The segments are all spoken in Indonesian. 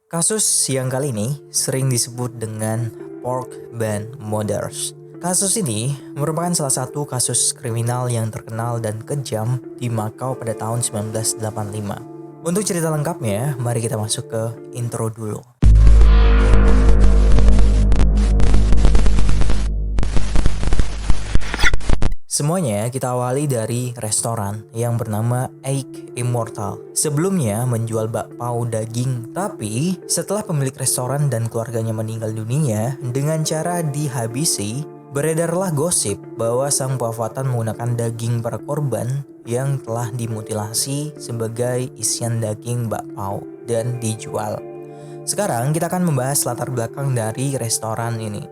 Kasus yang kali ini sering disebut dengan Pork Band Murders. Kasus ini merupakan salah satu kasus kriminal yang terkenal dan kejam di Makau pada tahun 1985. Untuk cerita lengkapnya, mari kita masuk ke intro dulu. Semuanya kita awali dari restoran yang bernama Egg Immortal. Sebelumnya menjual bakpao daging, tapi setelah pemilik restoran dan keluarganya meninggal dunia dengan cara dihabisi, beredarlah gosip bahwa sang pewafatan menggunakan daging para korban yang telah dimutilasi sebagai isian daging bakpao dan dijual. Sekarang kita akan membahas latar belakang dari restoran ini.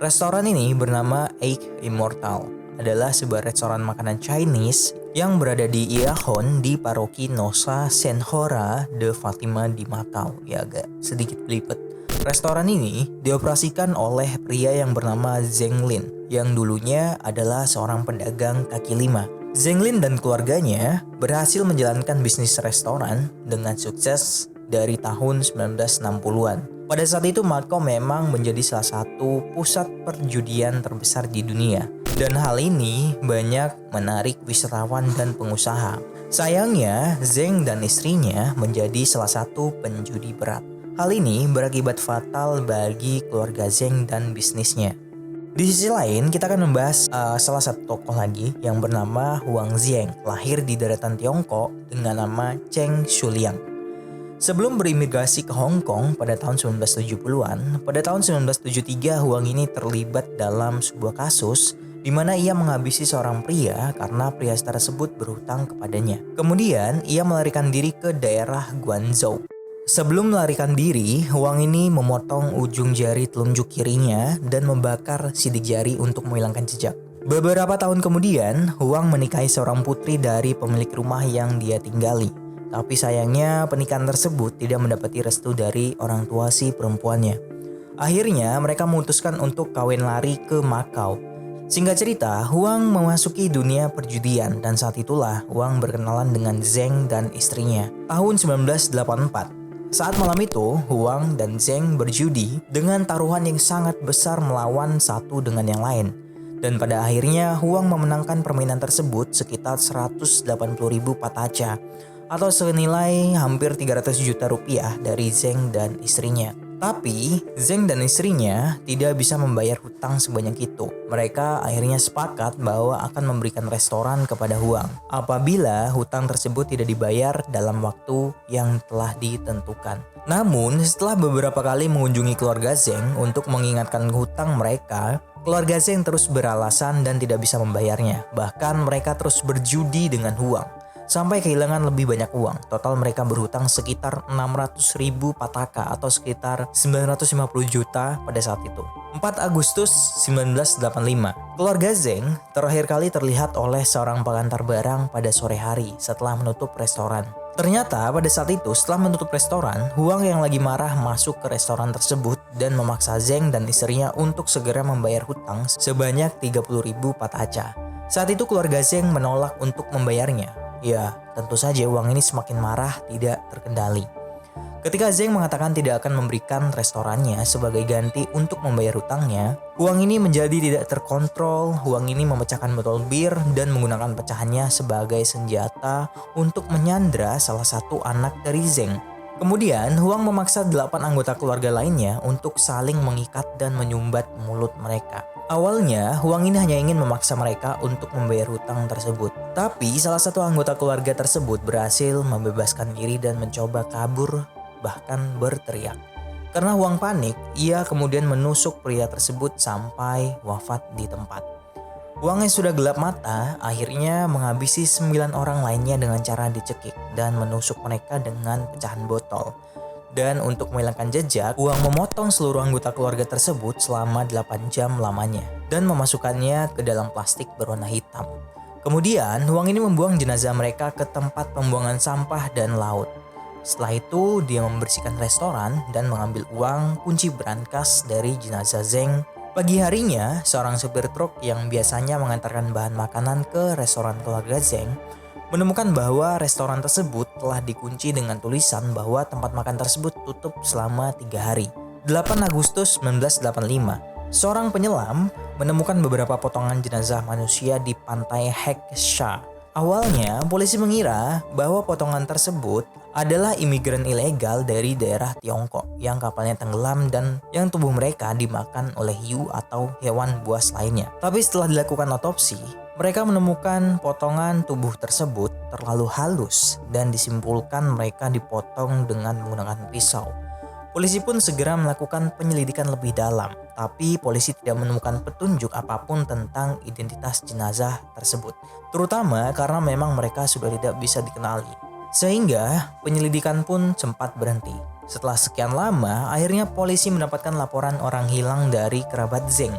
Restoran ini bernama Egg Immortal, adalah sebuah restoran makanan Chinese yang berada di Iahon di paroki Nosa Senhora de Fatima di Macau. Ya, agak sedikit belibet. Restoran ini dioperasikan oleh pria yang bernama Zeng Lin yang dulunya adalah seorang pedagang kaki lima. Zeng Lin dan keluarganya berhasil menjalankan bisnis restoran dengan sukses dari tahun 1960-an. Pada saat itu Macau memang menjadi salah satu pusat perjudian terbesar di dunia. Dan hal ini banyak menarik wisatawan dan pengusaha. Sayangnya, Zeng dan istrinya menjadi salah satu penjudi berat. Hal ini berakibat fatal bagi keluarga Zeng dan bisnisnya. Di sisi lain, kita akan membahas salah satu tokoh lagi yang bernama Huang Zheng, lahir di daratan Tiongkok dengan nama Cheng Shuliang. Sebelum berimigrasi ke Hong Kong pada tahun 1970-an, pada tahun 1973 Huang ini terlibat dalam sebuah kasus di mana ia menghabisi seorang pria karena pria tersebut berhutang kepadanya. Kemudian ia melarikan diri ke daerah Guangzhou. Sebelum melarikan diri, Huang ini memotong ujung jari telunjuk kirinya dan membakar sidik jari untuk menghilangkan jejak. Beberapa tahun kemudian, Huang menikahi seorang putri dari pemilik rumah yang dia tinggali. Tapi sayangnya pernikahan tersebut tidak mendapati restu dari orang tua si perempuannya. Akhirnya mereka memutuskan untuk kawin lari ke Macau. Singkat cerita, Huang memasuki dunia perjudian dan saat itulah Huang berkenalan dengan Zeng dan istrinya. Tahun 1984. Saat malam itu, Huang dan Zeng berjudi dengan taruhan yang sangat besar melawan satu dengan yang lain. Dan pada akhirnya Huang memenangkan permainan tersebut sekitar 180.000 pataca atau senilai hampir 300 juta rupiah dari Zeng dan istrinya. Tapi Zeng dan istrinya tidak bisa membayar hutang sebanyak itu. Mereka akhirnya sepakat bahwa akan memberikan restoran kepada Huang apabila hutang tersebut tidak dibayar dalam waktu yang telah ditentukan. Namun setelah beberapa kali mengunjungi keluarga Zeng untuk mengingatkan hutang mereka, keluarga Zeng terus beralasan dan tidak bisa membayarnya. Bahkan mereka terus berjudi dengan Huang sampai kehilangan lebih banyak uang. Total mereka berhutang sekitar 600.000 pataka atau sekitar 950 juta pada saat itu. 4 Agustus 1985, keluarga Zeng terakhir kali terlihat oleh seorang pengantar barang pada sore hari setelah menutup restoran. Ternyata pada saat itu setelah menutup restoran, Huang yang lagi marah masuk ke restoran tersebut dan memaksa Zeng dan istrinya untuk segera membayar hutang sebanyak 30.000 pataca. Saat itu keluarga Zeng menolak untuk membayarnya. Ya, tentu saja Huang ini semakin marah tidak terkendali. Ketika Zeng mengatakan tidak akan memberikan restorannya sebagai ganti untuk membayar hutangnya, Huang ini menjadi tidak terkontrol. Huang ini memecahkan botol bir dan menggunakan pecahannya sebagai senjata untuk menyandra salah satu anak dari Zeng. Kemudian Huang memaksa 8 anggota keluarga lainnya untuk saling mengikat dan menyumbat mulut mereka. Awalnya, Huang ini hanya ingin memaksa mereka untuk membayar hutang tersebut. Tapi salah satu anggota keluarga tersebut berhasil membebaskan diri dan mencoba kabur, bahkan berteriak. Karena Huang panik, ia kemudian menusuk pria tersebut sampai wafat di tempat. Huang yang sudah gelap mata akhirnya menghabisi 9 orang lainnya dengan cara dicekik dan menusuk mereka dengan pecahan botol. Dan untuk menghilangkan jejak, Huang memotong seluruh anggota keluarga tersebut selama 8 jam lamanya dan memasukkannya ke dalam plastik berwarna hitam. Kemudian Huang ini membuang jenazah mereka ke tempat pembuangan sampah dan laut. Setelah itu dia membersihkan restoran dan mengambil uang kunci berangkas dari jenazah Zeng. Pagi harinya, seorang supir truk yang biasanya mengantarkan bahan makanan ke restoran keluarga Zeng menemukan bahwa restoran tersebut telah dikunci dengan tulisan bahwa tempat makan tersebut tutup selama 3 hari. 8 Agustus 1985, seorang penyelam menemukan beberapa potongan jenazah manusia di pantai Hecksha. Awalnya, polisi mengira bahwa potongan tersebut adalah imigran ilegal dari daerah Tiongkok yang kapalnya tenggelam dan yang tubuh mereka dimakan oleh hiu atau hewan buas lainnya. Tapi setelah dilakukan otopsi, mereka menemukan potongan tubuh tersebut terlalu halus dan disimpulkan mereka dipotong dengan menggunakan pisau. Polisi pun segera melakukan penyelidikan lebih dalam, tapi polisi tidak menemukan petunjuk apapun tentang identitas jenazah tersebut, terutama karena memang mereka sudah tidak bisa dikenali. Sehingga penyelidikan pun sempat berhenti. Setelah sekian lama, akhirnya polisi mendapatkan laporan orang hilang dari kerabat Zeng.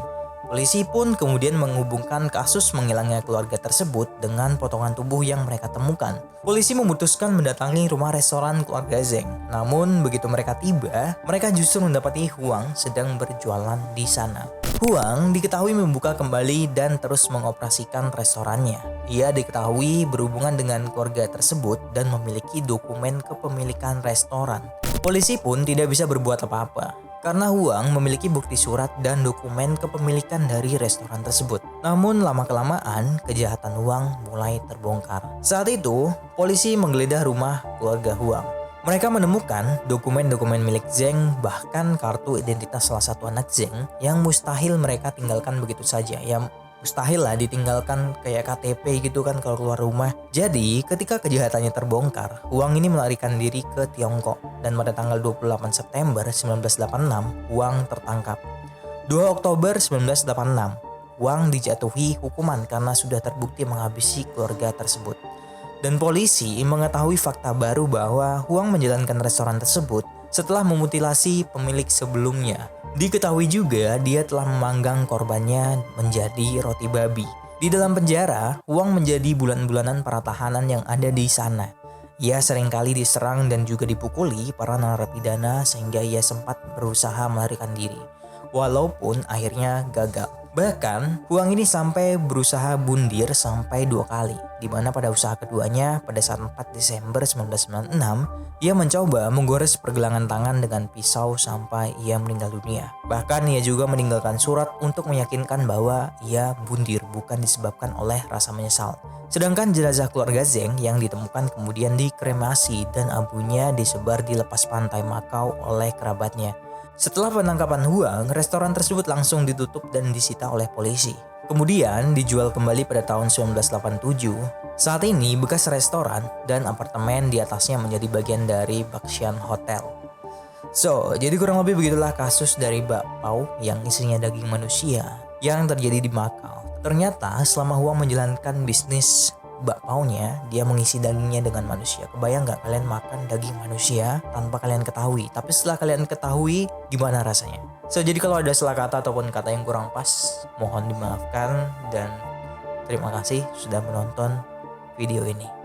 Polisi pun kemudian menghubungkan kasus menghilangnya keluarga tersebut dengan potongan tubuh yang mereka temukan. Polisi memutuskan mendatangi rumah restoran keluarga Zeng. Namun begitu mereka tiba, mereka justru mendapati Huang sedang berjualan di sana. Huang diketahui membuka kembali dan terus mengoperasikan restorannya. Ia diketahui berhubungan dengan keluarga tersebut dan memiliki dokumen kepemilikan restoran. Polisi pun tidak bisa berbuat apa-apa karena Huang memiliki bukti surat dan dokumen kepemilikan dari restoran tersebut. Namun lama-kelamaan kejahatan Huang mulai terbongkar. Saat itu, polisi menggeledah rumah keluarga Huang. Mereka menemukan dokumen-dokumen milik Zeng, bahkan kartu identitas salah satu anak Zeng yang mustahil mereka tinggalkan begitu saja. Ya mustahil lah ditinggalkan kayak KTP gitu kan kalau keluar rumah. Jadi ketika kejahatannya terbongkar, Huang ini melarikan diri ke Tiongkok. Dan pada tanggal 28 September 1986, Huang tertangkap. 2 Oktober 1986, Huang dijatuhi hukuman karena sudah terbukti menghabisi keluarga tersebut. Dan polisi mengetahui fakta baru bahwa Huang menjalankan restoran tersebut setelah memutilasi pemilik sebelumnya. Diketahui juga dia telah memanggang korbannya menjadi roti babi. Di dalam penjara, Huang menjadi bulan-bulanan para tahanan yang ada di sana. Ia seringkali diserang dan juga dipukuli para narapidana sehingga ia sempat berusaha melarikan diri. Walaupun akhirnya gagal. Bahkan, Huang ini sampai berusaha bundir sampai 2 kali, di mana pada usaha keduanya pada saat 4 Desember 1996, ia mencoba menggores pergelangan tangan dengan pisau sampai ia meninggal dunia. Bahkan ia juga meninggalkan surat untuk meyakinkan bahwa ia bundir bukan disebabkan oleh rasa menyesal. Sedangkan jenazah keluarga Zeng yang ditemukan kemudian dikremasi dan abunya disebar di lepas pantai Makau oleh kerabatnya. Setelah penangkapan Huang, restoran tersebut langsung ditutup dan disita oleh polisi. Kemudian dijual kembali pada tahun 1987. Saat ini bekas restoran dan apartemen di atasnya menjadi bagian dari Baxian Hotel. So, jadi kurang lebih begitulah kasus dari bakpao yang isinya daging manusia yang terjadi di Makau. Ternyata selama Huang menjalankan bisnis bakpaonya, dia mengisi dagingnya dengan manusia. Kebayang gak kalian makan daging manusia tanpa kalian ketahui? Tapi setelah kalian ketahui, gimana rasanya? So, jadi kalau ada salah kata ataupun kata yang kurang pas, mohon dimaafkan dan terima kasih sudah menonton video ini.